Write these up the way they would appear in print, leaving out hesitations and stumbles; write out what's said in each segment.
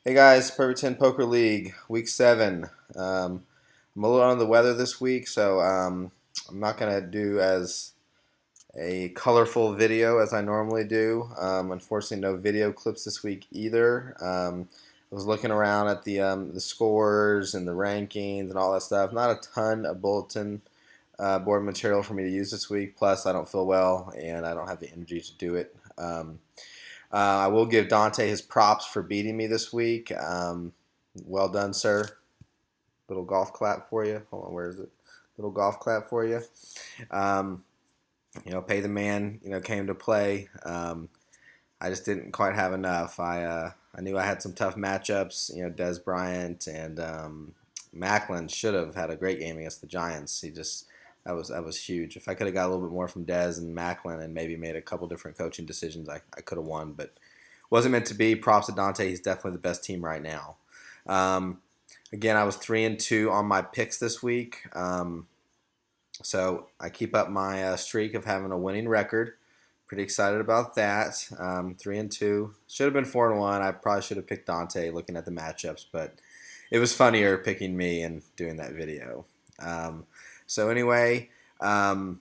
Hey guys, Perfect 10 Poker League, week 7. I'm a little under the weather this week, so I'm not going to do as a colorful video as I normally do. Unfortunately, no video clips this week either. I was looking around at the scores and the rankings and all that stuff. Not a ton of bulletin board material for me to use this week. Plus, I don't feel well and I don't have the energy to do it. I will give Dante his props for beating me this week. Well done, sir. Little golf clap for you. Hold on, where is it? Little golf clap for you. Um, Pay the man. Came to play. I just didn't quite have enough. I knew I had some tough matchups. Des Bryant and Macklin should have had a great game against the Giants. That was huge. If I could have got a little bit more from Des and Macklin and maybe made a couple different coaching decisions, I could have won. But wasn't meant to be. Props to Dante. He's definitely the best team right now. Um, Again, I was 3-2 on my picks this week. So I keep up my streak of having a winning record. Pretty excited about that. 3-2. Should have been 4-1. I probably should have picked Dante looking at the matchups, but it was funnier picking me and doing that video. So anyway, what I'm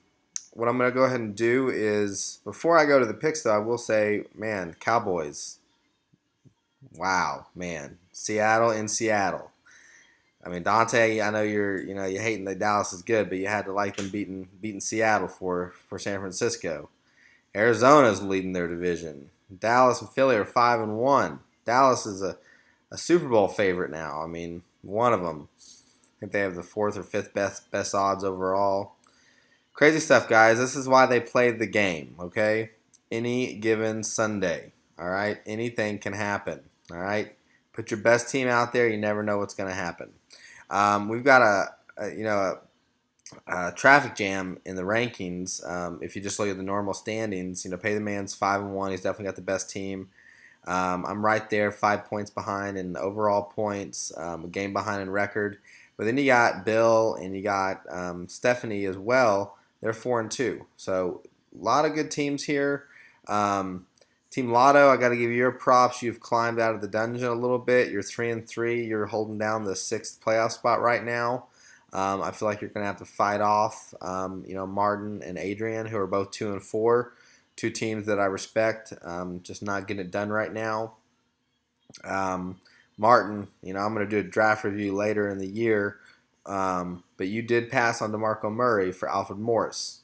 going to go ahead and do is, before I go to the picks, though, I will say, man, Cowboys. Wow, man. Seattle in Seattle. I mean, Dante, I know you're hating that Dallas is good, but you had to like them beating Seattle for San Francisco. Arizona's leading their division. Dallas and Philly are 5-1. Dallas is a Super Bowl favorite now. I mean, one of them. I think they have the fourth or fifth best odds overall. Crazy stuff, guys. This is why they played the game. Okay, any given Sunday. All right, anything can happen. All right, put your best team out there. You never know what's going to happen. We've got a traffic jam in the rankings. If you just look at the normal standings, Pay the Man's 5-1. He's definitely got the best team. I'm right there, 5 points behind in overall points, a game behind in record. But then you got Bill and you got Stephanie as well. They're 4-2. So a lot of good teams here. Team Lotto, I got to give you your props. You've climbed out of the dungeon a little bit. You're 3-3. You're holding down the 6th playoff spot right now. I feel like you're going to have to fight off, Martin and Adrian, who are both 2-4, two teams that I respect. Just not getting it done right now. Martin, I'm going to do a draft review later in the year, but you did pass on DeMarco Murray for Alfred Morris.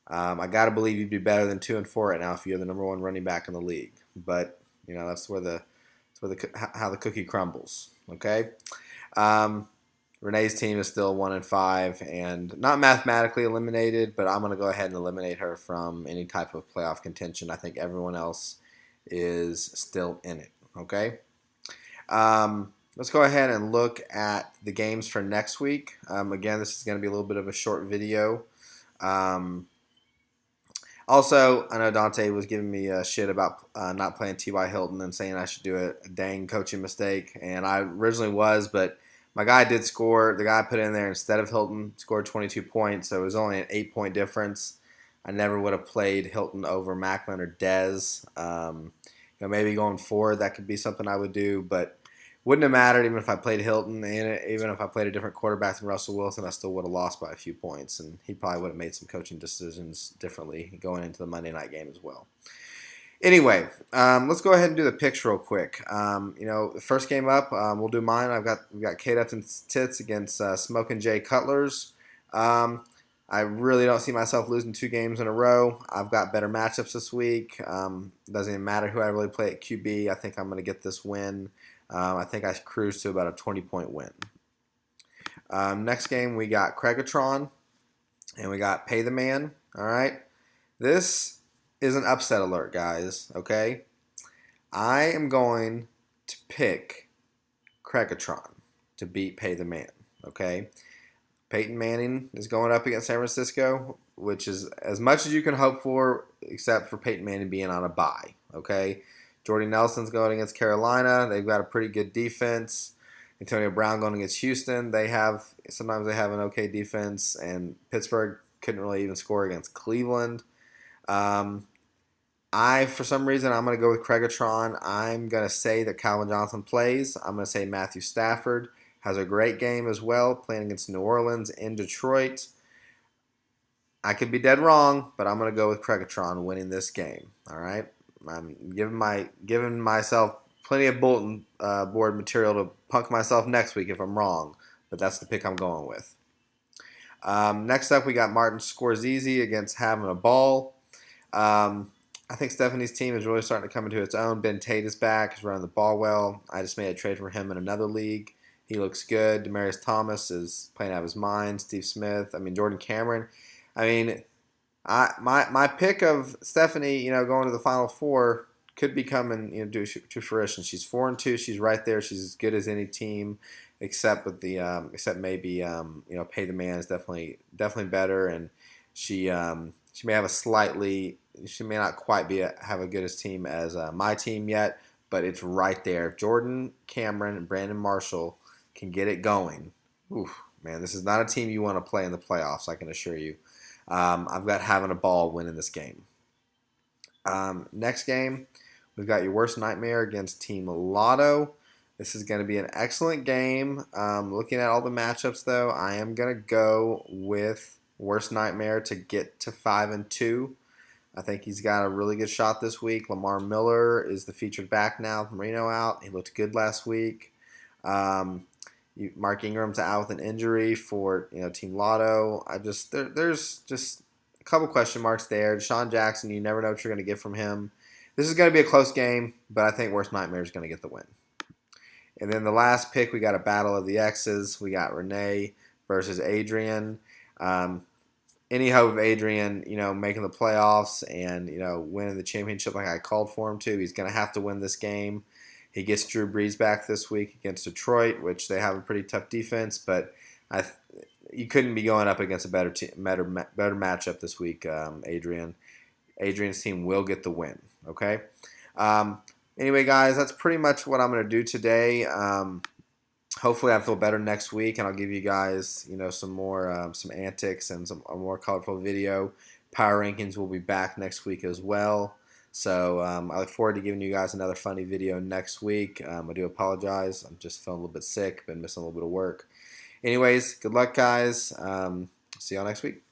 I got to believe you'd be better than 2-4 right now if you're the number one running back in the league. But that's how the cookie crumbles. Okay. Renee's team is still 1-5 and not mathematically eliminated, but I'm going to go ahead and eliminate her from any type of playoff contention. I think everyone else is still in it. Okay. Let's go ahead and look at the games for next week. Again, this is going to be a little bit of a short video. Also, I know Dante was giving me shit about not playing T.Y. Hilton and saying I should do a dang coaching mistake, and I originally was, but my guy did score. The guy I put in there instead of Hilton scored 22 points, so it was only an 8-point difference. I never would have played Hilton over Macklin or Dez. Maybe going forward that could be something I would do, but wouldn't have mattered even if I played Hilton and even if I played a different quarterback than Russell Wilson. I still would have lost by a few points, and he probably would have made some coaching decisions differently going into the Monday night game as well. Anyway, let's go ahead and do the picks real quick. The first game up, we'll do mine. We've got Kate Upton's Tits against Smokin' Jay Cutler's. I really don't see myself losing 2 games in a row. I've got better matchups this week. Doesn't even matter who I really play at QB. I think I'm going to get this win. I think I cruised to about a 20-point win. Next game, we got Craigatron, and we got Pay the Man. All right. This is an upset alert, guys. Okay. I am going to pick Craigatron to beat Pay the Man. Okay. Peyton Manning is going up against San Francisco, which is as much as you can hope for, except for Peyton Manning being on a bye. Okay. Jordy Nelson's going against Carolina. They've got a pretty good defense. Antonio Brown going against Houston. Sometimes they have an okay defense, and Pittsburgh couldn't really even score against Cleveland. I'm For some reason, I'm going to go with Cregatron. I'm going to say that Calvin Johnson plays. I'm going to say Matthew Stafford has a great game as well, playing against New Orleans in Detroit. I could be dead wrong, but I'm going to go with Cregatron winning this game. All right, I'm giving myself plenty of bulletin board material to punk myself next week if I'm wrong, but that's the pick I'm going with. Next up, we got Martin Scorsese against Having a Ball. I think Stephanie's team is really starting to come into its own. Ben Tate is back. He's running the ball well. I just made a trade for him in another league. He looks good. Demaryius Thomas is playing out of his mind. Steve Smith. Jordan Cameron. My pick of Stephanie, going to the Final Four could be coming, to fruition. She's 4-2. She's right there. She's as good as any team, except maybe Pay the Man is definitely better, and she may have she may not quite have a good as team as my team yet, but it's right there. If Jordan Cameron and Brandon Marshall can get it going, oof, man, this is not a team you want to play in the playoffs, I can assure you. I've got Having a Ball winning this game. Next game, we've got your worst nightmare against Team Lotto. This is going to be an excellent game. Looking at all the matchups, though, I am going to go with worst nightmare to get to 5-2. I think he's got a really good shot this week. Lamar Miller is the featured back now from Reno out. He looked good last week. Mark Ingram's out with an injury for Team Lotto. There's just a couple question marks there. Deshaun Jackson, you never know what you're going to get from him. This is going to be a close game, but I think Worst Nightmare is going to get the win. And then the last pick, we got a battle of the X's. We got Renee versus Adrian. Any hope of Adrian, making the playoffs and, winning the championship like I called for him to, he's going to have to win this game. He gets Drew Brees back this week against Detroit, which they have a pretty tough defense, but you couldn't be going up against a better matchup this week, Adrian. Adrian's team will get the win, okay? Anyway, guys, that's pretty much what I'm going to do today. Hopefully I feel better next week, and I'll give you guys, some more some antics and a more colorful video. Power rankings will be back next week as well. So I look forward to giving you guys another funny video next week. I do apologize. I'm just feeling a little bit sick. Been missing a little bit of work. Anyways, good luck, guys. See y'all next week.